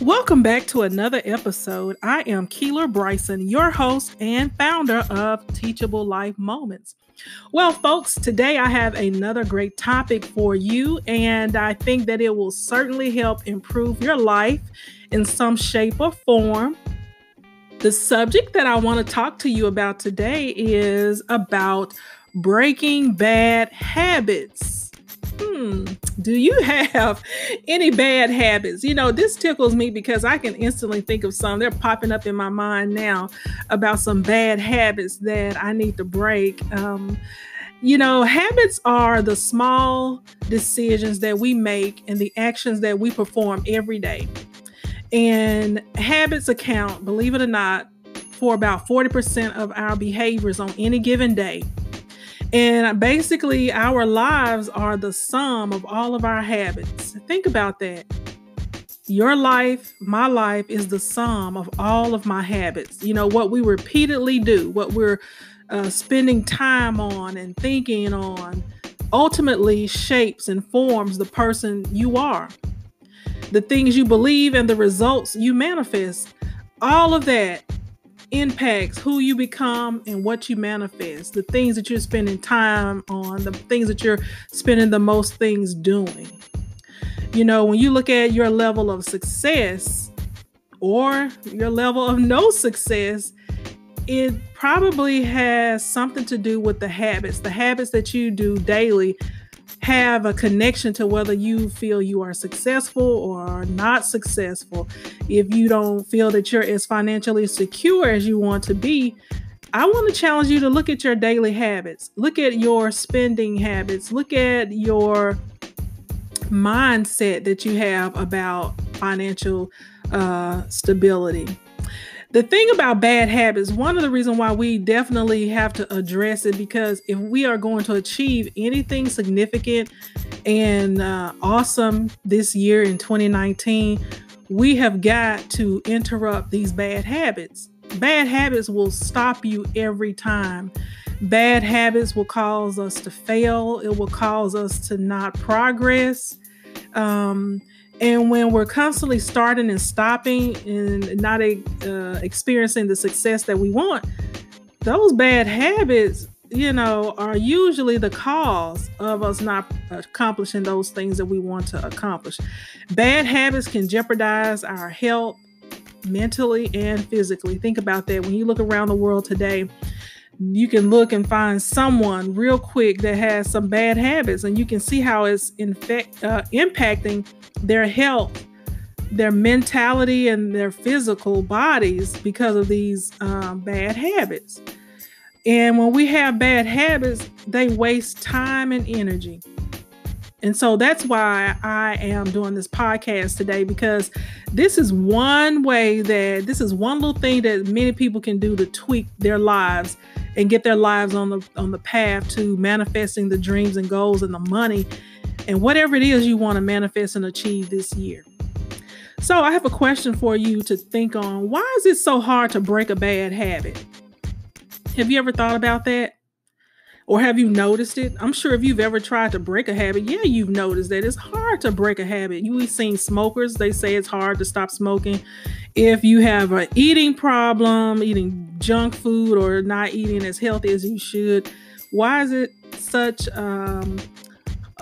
Welcome back to another episode. I am Keeler Bryson, your host and founder of Teachable Life Moments. Well, folks, today I have another great topic for you, and I think that it will certainly help improve your life in some shape or form. The subject that I want to talk to you about today is about breaking bad habits. Do you have any bad habits? This tickles me because I can instantly think of some. They're popping up in my mind now about some bad habits that I need to break. Habits are the small decisions that we make and the actions that we perform every day. And habits account, believe it or not, for about 40% of our behaviors on any given day. And basically, our lives are the sum of all of our habits. Think about that. Your life, my life is the sum of all of my habits. What we repeatedly do, what we're spending time on and thinking on, ultimately shapes and forms the person you are. The things you believe and the results you manifest, all of that impacts who you become and what you manifest, the things that you're spending time on, the things that you're spending the most things doing. When you look at your level of success or your level of no success, it probably has something to do with the habits. The habits that you do daily have a connection to whether you feel you are successful or not successful. If you don't feel that you're as financially secure as you want to be, I want to challenge you to look at your daily habits. Look at your spending habits. Look at your mindset that you have about financial stability. The thing about bad habits, one of the reasons why we definitely have to address it, because if we are going to achieve anything significant and awesome this year in 2019, we have got to interrupt these bad habits. Bad habits will stop you every time. Bad habits will cause us to fail. It will cause us to not progress. And when we're constantly starting and stopping and not experiencing the success that we want, those bad habits, are usually the cause of us not accomplishing those things that we want to accomplish. Bad habits can jeopardize our health mentally and physically. Think about that. When you look around the world today, you can look and find someone real quick that has some bad habits, and you can see how it's impacting their health, their mentality, and their physical bodies because of these bad habits. And when we have bad habits, they waste time and energy. And so that's why I am doing this podcast today, because this is one little thing that many people can do to tweak their lives and get their lives on the path to manifesting the dreams and goals and the money and whatever it is you want to manifest and achieve this year. So I have a question for you to think on. Why is it so hard to break a bad habit? Have you ever thought about that? Or have you noticed it? I'm sure if you've ever tried to break a habit, you've noticed that it's hard to break a habit. We've seen smokers, they say it's hard to stop smoking. If you have an eating problem, eating junk food or not eating as healthy as you should, why is it such a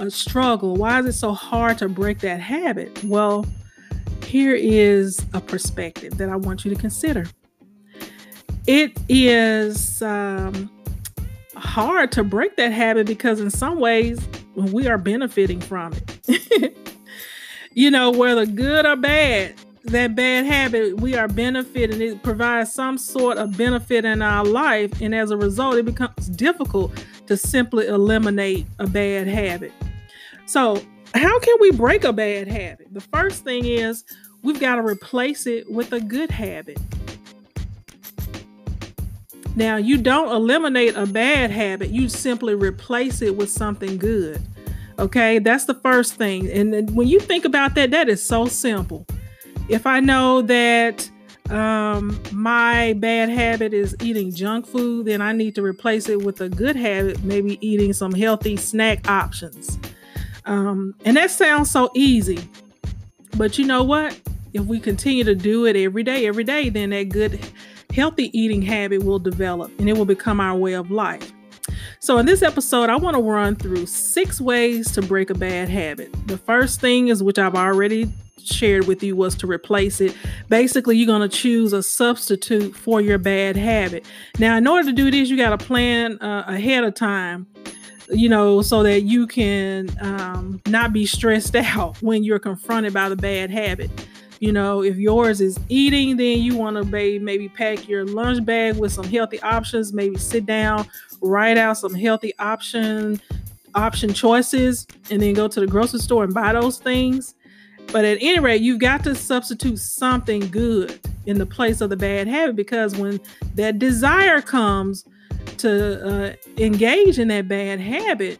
struggle? Why is it so hard to break that habit? Well, here is a perspective that I want you to consider. It is hard to break that habit because in some ways we are benefiting from it. Whether good or bad, that bad habit, we are benefiting. It provides some sort of benefit in our life, and as a result, it becomes difficult to simply eliminate a bad habit. So how can we break a bad habit? The first thing is we've got to replace it with a good habit. Now, you don't eliminate a bad habit. You simply replace it with something good. Okay, that's the first thing. And when you think about that, that is so simple. If I know that my bad habit is eating junk food, then I need to replace it with a good habit, maybe eating some healthy snack options. And that sounds so easy. But you know what? if we continue to do it every day, then that good, healthy eating habit will develop and it will become our way of life. So in this episode, I want to run through 6 ways to break a bad habit. The first thing is, which I've already shared with you, was to replace it. Basically, you're going to choose a substitute for your bad habit. Now, in order to do this, you got to plan ahead of time, so that you can not be stressed out when you're confronted by the bad habit. If yours is eating, then you want to maybe pack your lunch bag with some healthy options, maybe sit down, write out some healthy option choices, and then go to the grocery store and buy those things. But at any rate, you've got to substitute something good in the place of the bad habit, because when that desire comes to engage in that bad habit,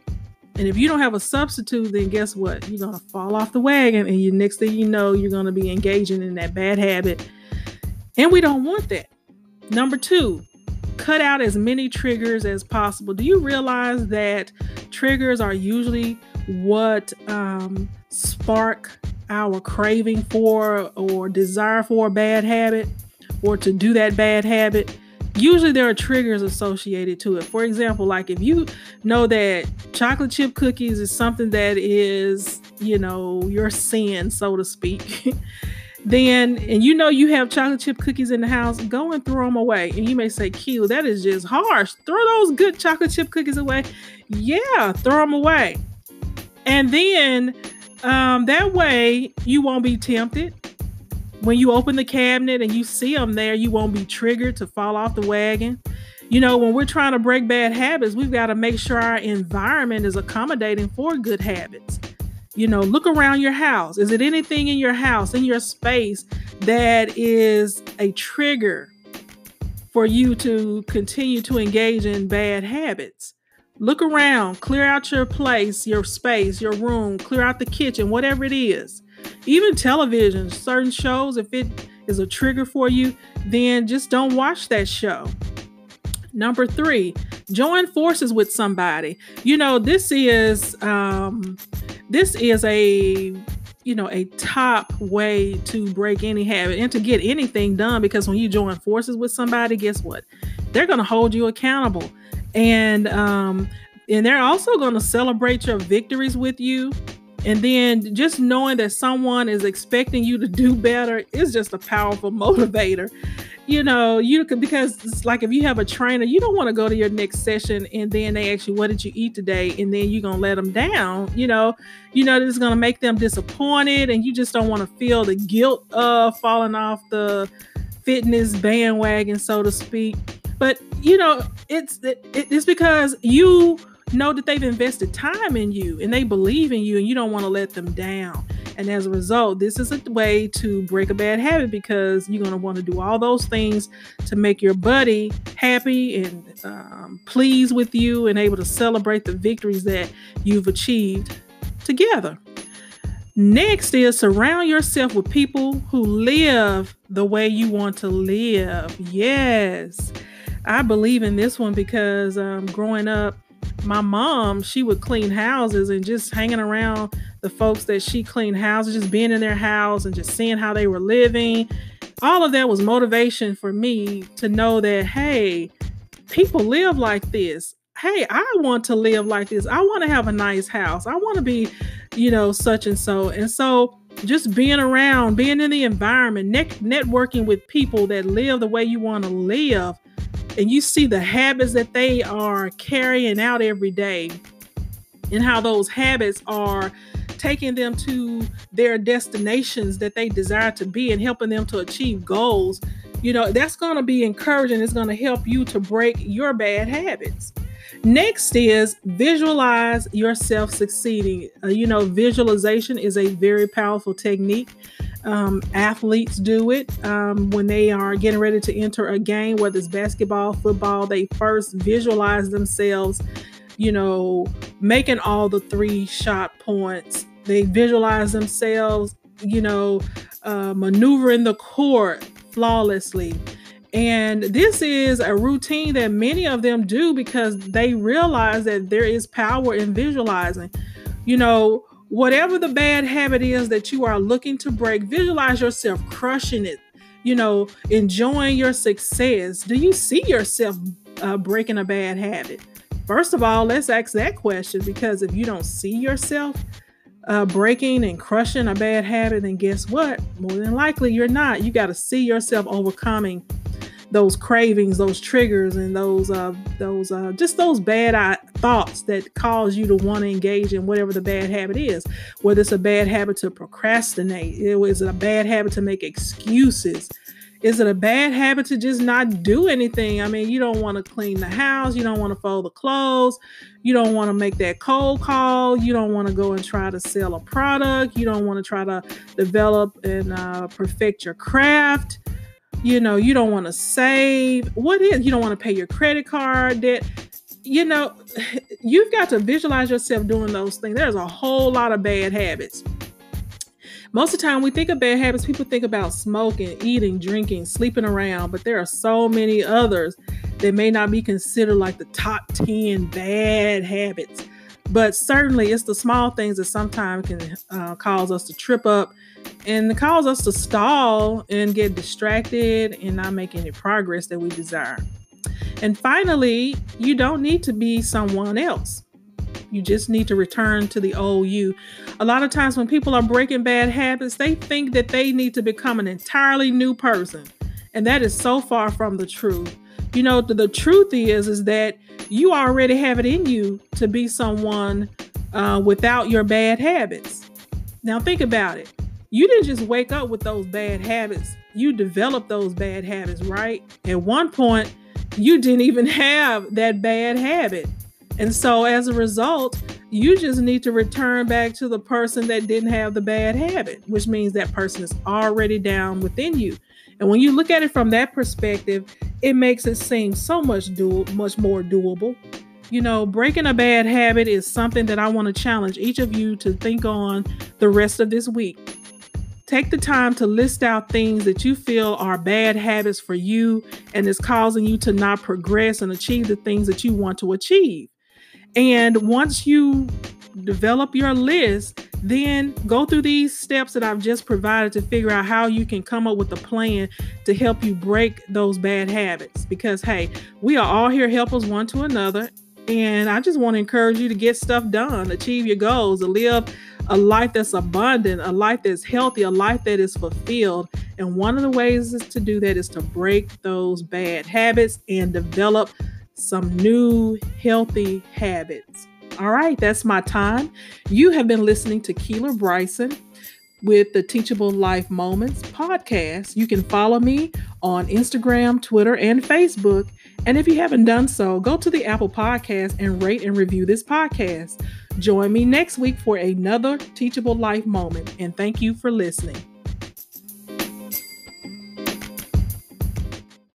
and if you don't have a substitute, then guess what? You're going to fall off the wagon, and next thing you know, you're going to be engaging in that bad habit. And we don't want that. Number 2, cut out as many triggers as possible. Do you realize that triggers are usually what spark our craving for or desire for a bad habit, or to do that bad habit? Usually there are triggers associated to it. For example, like if you know that chocolate chip cookies is something that is, your sin, so to speak, then, and you have chocolate chip cookies in the house, go and throw them away. And you may say, Q, that is just harsh. Throw those good chocolate chip cookies away. Yeah, throw them away. And then that way you won't be tempted. When you open the cabinet and you see them there, you won't be triggered to fall off the wagon. When we're trying to break bad habits, we've got to make sure our environment is accommodating for good habits. Look around your house. Is it anything in your house, in your space, that is a trigger for you to continue to engage in bad habits? Look around, clear out your place, your space, your room, clear out the kitchen, whatever it is. Even television, certain shows, if it is a trigger for you, then just don't watch that show. Number 3, join forces with somebody. This is a top way to break any habit and to get anything done, because when you join forces with somebody, guess what? They're going to hold you accountable. And they're also going to celebrate your victories with you. And then just knowing that someone is expecting you to do better is just a powerful motivator. Because it's like if you have a trainer, you don't want to go to your next session and then they ask you, what did you eat today? And then you're going to let them down. This is going to make them disappointed, and you just don't want to feel the guilt of falling off the fitness bandwagon, so to speak. But, it's because you know that they've invested time in you and they believe in you, and you don't want to let them down. And as a result, this is a way to break a bad habit, because you're going to want to do all those things to make your buddy happy and pleased with you and able to celebrate the victories that you've achieved together. Next is surround yourself with people who live the way you want to live. Yes, I believe in this one because growing up, my mom, she would clean houses, and just hanging around the folks that she cleaned houses, just being in their house and just seeing how they were living. All of that was motivation for me to know that, hey, people live like this. Hey, I want to live like this. I want to have a nice house. I want to be, such and so. And so just being around, being in the environment, networking with people that live the way you want to live, and you see the habits that they are carrying out every day and how those habits are taking them to their destinations that they desire to be and helping them to achieve goals, that's going to be encouraging. It's going to help you to break your bad habits. Next is visualize yourself succeeding. Visualization is a very powerful technique. Athletes do it when they are getting ready to enter a game, whether it's basketball, football. They first visualize themselves, making all the 3 shot points. They visualize themselves, maneuvering the court flawlessly. And this is a routine that many of them do because they realize that there is power in visualizing. Whatever the bad habit is that you are looking to break, visualize yourself crushing it, enjoying your success. Do you see yourself breaking a bad habit? First of all, let's ask that question, because if you don't see yourself breaking and crushing a bad habit, then guess what? More than likely you're not. You got to see yourself overcoming those cravings, those triggers, and those bad thoughts that cause you to want to engage in whatever the bad habit is. Whether it's a bad habit to procrastinate, is it a bad habit to make excuses? Is it a bad habit to just not do anything? I mean, you don't want to clean the house. You don't want to fold the clothes. You don't want to make that cold call. You don't want to go and try to sell a product. You don't want to try to develop and perfect your craft. You don't want to save. You don't want to pay your credit card debt. You've got to visualize yourself doing those things. There's a whole lot of bad habits. Most of the time we think of bad habits, people think about smoking, eating, drinking, sleeping around, but there are so many others that may not be considered like the top 10 bad habits. But certainly it's the small things that sometimes can cause us to trip up and cause us to stall and get distracted and not make any progress that we desire. And finally, you don't need to be someone else. You just need to return to the old you. A lot of times when people are breaking bad habits, they think that they need to become an entirely new person. And that is so far from the truth. The truth is that you already have it in you to be someone without your bad habits. Now think about it. You didn't just wake up with those bad habits. You developed those bad habits, right? At one point, you didn't even have that bad habit. And so as a result, you just need to return back to the person that didn't have the bad habit, which means that person is already down within you. And when you look at it from that perspective, it makes it seem so much more doable. Breaking a bad habit is something that I want to challenge each of you to think on the rest of this week. Take the time to list out things that you feel are bad habits for you and is causing you to not progress and achieve the things that you want to achieve. And once you develop your list, then go through these steps that I've just provided to figure out how you can come up with a plan to help you break those bad habits. Because, hey, we are all here helpers one to another. And I just want to encourage you to get stuff done, achieve your goals, to live a life that's abundant, a life that's healthy, a life that is fulfilled. And one of the ways to do that is to break those bad habits and develop some new healthy habits. All right, that's my time. You have been listening to Keeler Bryson with the Teachable Life Moments podcast. You can follow me on Instagram, Twitter, and Facebook. And if you haven't done so, go to the Apple Podcast and rate and review this podcast. Join me next week for another Teachable Life Moment. And thank you for listening.